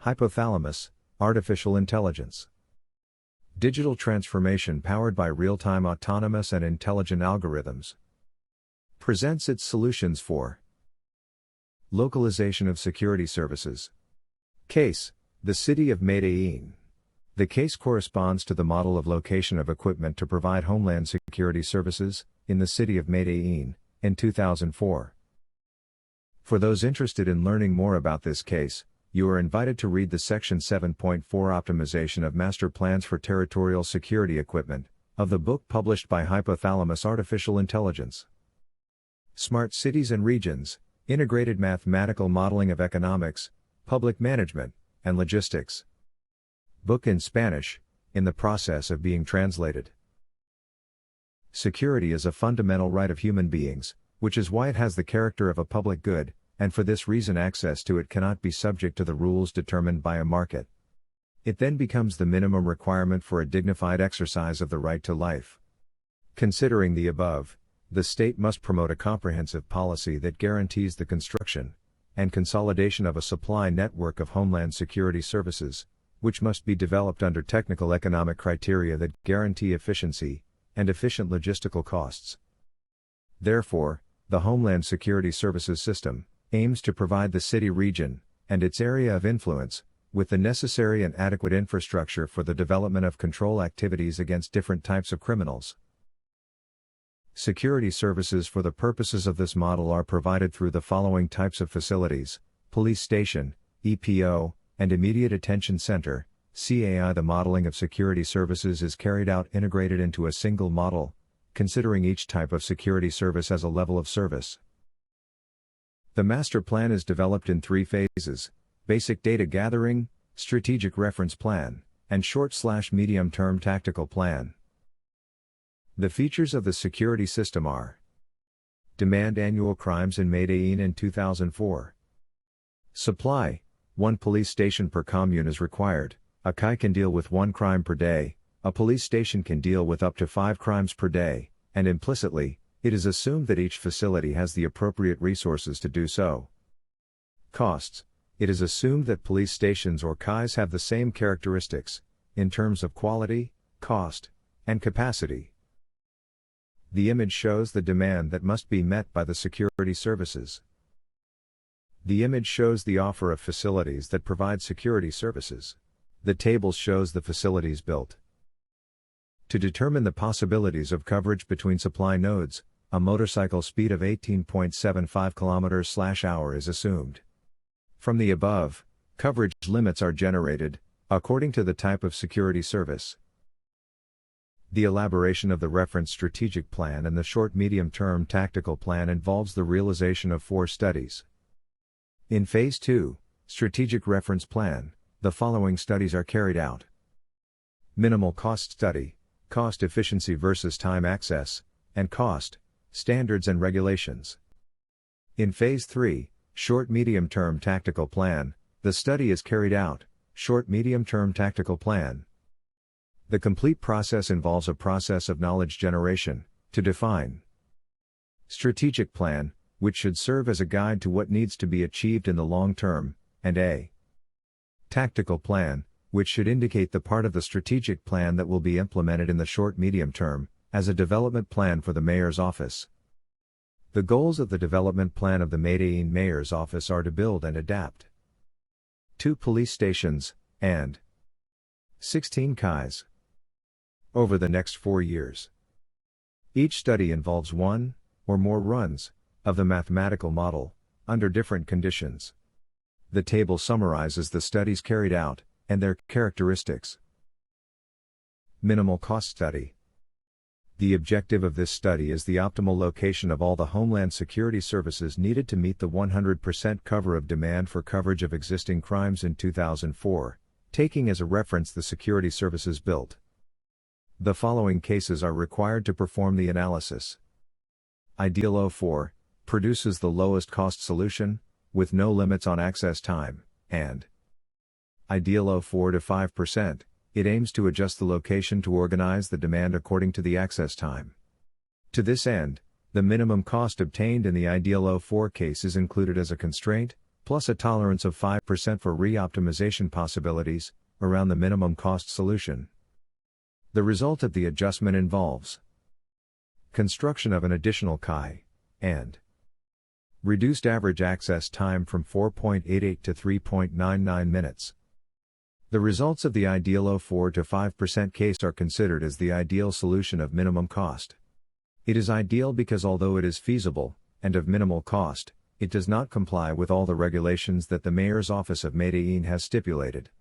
Hypothalamus, artificial intelligence. Digital transformation powered by real-time autonomous and intelligent algorithms. Presents its solutions for localization of security services. Case, the city of Medellin. The case corresponds to the model of location of equipment to provide Homeland Security services, in the city of Medellin, in 2004. For those interested in learning more about this case, you are invited to read the Section 7.4 Optimization of Master Plans for Territorial Security Equipment, of the book published by Hypothalamus Artificial Intelligence. Smart Cities and Regions, Integrated Mathematical Modeling of Economics, Public Management, and Logistics. Book in Spanish, in the process of being translated. Security is a fundamental right of human beings, which is why it has the character of a public good, and for this reason access to it cannot be subject to the rules determined by a market. It then becomes the minimum requirement for a dignified exercise of the right to life. Considering the above, the state must promote a comprehensive policy that guarantees the construction and consolidation of a supply network of Homeland Security services, which must be developed under technical economic criteria that guarantee efficiency and efficient logistical costs. Therefore, the Homeland Security Services System aims to provide the city region and its area of influence with the necessary and adequate infrastructure for the development of control activities against different types of criminals. Security services for the purposes of this model are provided through the following types of facilities: police station, EPO, and immediate attention center, CAI. The modeling of security services is carried out integrated into a single model, considering each type of security service as a level of service. The master plan is developed in 3 phases: basic data gathering, strategic reference plan, and short/medium-term tactical plan. The features of the security system are: demand annual crimes in Medellin in 2004. Supply, 1 police station per commune is required. A CAI can deal with 1 crime per day, a police station can deal with up to 5 crimes per day, and implicitly, it is assumed that each facility has the appropriate resources to do so. Costs. It is assumed that police stations or CAIs have the same characteristics, in terms of quality, cost, and capacity. The image shows the demand that must be met by the security services. The image shows the offer of facilities that provide security services. The table shows the facilities built. To determine the possibilities of coverage between supply nodes, a motorcycle speed of 18.75 km/h is assumed. From the above, coverage limits are generated, according to the type of security service. The elaboration of the reference strategic plan and the short-medium-term tactical plan involves the realization of 4 studies. In Phase 2, Strategic Reference Plan, the following studies are carried out. Minimal Cost Study, Cost Efficiency versus Time Access, and Cost, Standards and Regulations. In Phase 3, Short-Medium-Term Tactical Plan, the study is carried out, Short-Medium-Term Tactical Plan. The complete process involves a process of knowledge generation, to define strategic plan, which should serve as a guide to what needs to be achieved in the long term, and a tactical plan, which should indicate the part of the strategic plan that will be implemented in the short-medium term, as a development plan for the mayor's office. The goals of the development plan of the Medellin mayor's office are to build and adapt 2 police stations, and 16 CAIs over the next 4 years. Each study involves 1, or more runs, of the mathematical model, under different conditions. The table summarizes the studies carried out, and their characteristics. Minimal Cost Study. The objective of this study is the optimal location of all the Homeland Security services needed to meet the 100% cover of demand for coverage of existing crimes in 2004, taking as a reference the security services built. The following cases are required to perform the analysis. Ideal 04 produces the lowest cost solution, with no limits on access time, and Ideal 04 to 5%, it aims to adjust the location to organize the demand according to the access time. To this end, the minimum cost obtained in the Ideal 04 case is included as a constraint, plus a tolerance of 5% for re-optimization possibilities, around the minimum cost solution. The result of the adjustment involves construction of an additional CAI, and reduced average access time from 4.88 to 3.99 minutes. The results of the ideal 4 to 5% case are considered as the ideal solution of minimum cost. It is ideal because although it is feasible, and of minimal cost, it does not comply with all the regulations that the Mayor's Office of Medellin has stipulated.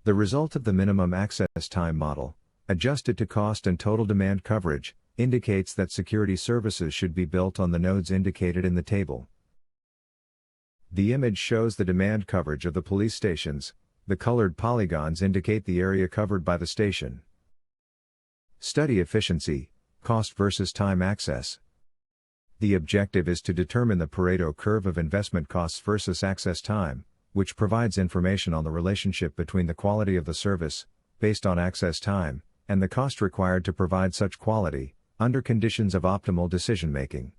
The result of the minimum access time model, adjusted to cost and total demand coverage, indicates that security services should be built on the nodes indicated in the table. The image shows the demand coverage of the police stations. The colored polygons indicate the area covered by the station. Study efficiency, cost versus time access. The objective is to determine the Pareto curve of investment costs versus access time, which provides information on the relationship between the quality of the service, based on access time, and the cost required to provide such quality, under conditions of optimal decision-making.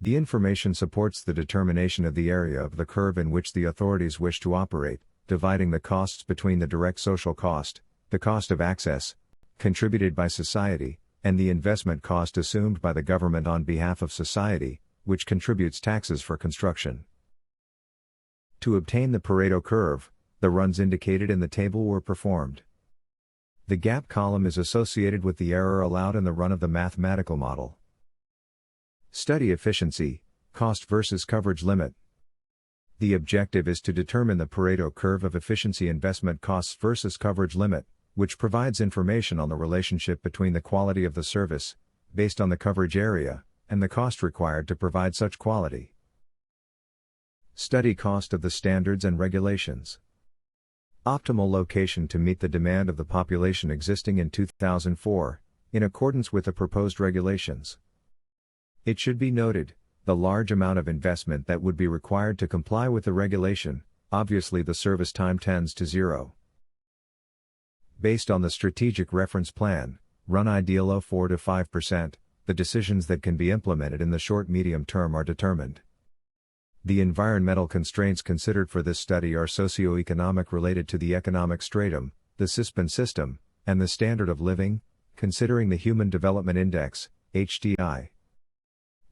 The information supports the determination of the area of the curve in which the authorities wish to operate, dividing the costs between the direct social cost, the cost of access, contributed by society, and the investment cost assumed by the government on behalf of society, which contributes taxes for construction. To obtain the Pareto curve, the runs indicated in the table were performed. The gap column is associated with the error allowed in the run of the mathematical model. Study efficiency, cost versus coverage limit. The objective is to determine the Pareto curve of efficiency investment costs versus coverage limit, which provides information on the relationship between the quality of the service, based on the coverage area, and the cost required to provide such quality. Study cost of the standards and regulations. Optimal location to meet the demand of the population existing in 2004, in accordance with the proposed regulations. It should be noted, the large amount of investment that would be required to comply with the regulation, obviously the service time tends to zero. Based on the strategic reference plan, run ideal 4 to 5%, the decisions that can be implemented in the short-medium term are determined. The environmental constraints considered for this study are socio-economic related to the economic stratum, the CISPAN system, and the standard of living, considering the Human Development Index, HDI.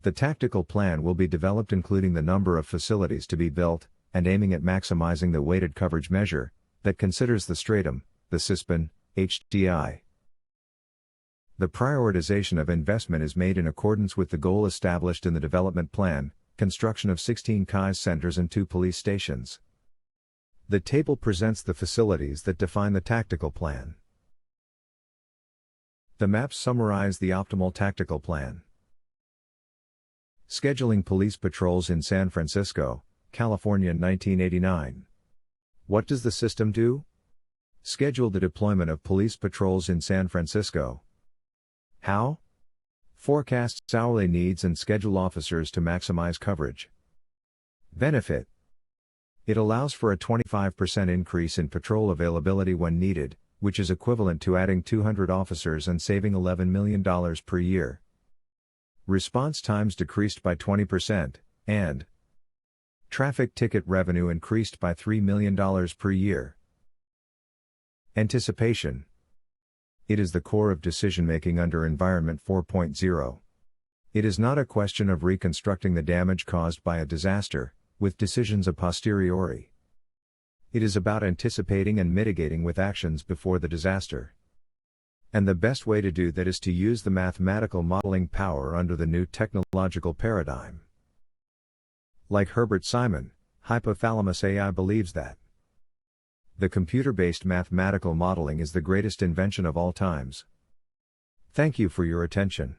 The tactical plan will be developed including the number of facilities to be built, and aiming at maximizing the weighted coverage measure, that considers the stratum, the CISPAN, HDI. The prioritization of investment is made in accordance with the goal established in the development plan, construction of 16 CAI centers and 2 police stations. The table presents the facilities that define the tactical plan. The maps summarize the optimal tactical plan. Scheduling police patrols in San Francisco, California 1989. What does the system do? Schedule the deployment of police patrols in San Francisco. How? Forecasts hourly needs and schedule officers to maximize coverage. Benefit. It allows for a 25% increase in patrol availability when needed, which is equivalent to adding 200 officers and saving $11 million per year. Response times decreased by 20%, and traffic ticket revenue increased by $3 million per year. Anticipation. It is the core of decision-making under Environment 4.0. It is not a question of reconstructing the damage caused by a disaster, with decisions a posteriori. It is about anticipating and mitigating with actions before the disaster. And the best way to do that is to use the mathematical modeling power under the new technological paradigm. Like Herbert Simon, Hypothalamus AI believes that the computer-based mathematical modeling is the greatest invention of all times. Thank you for your attention.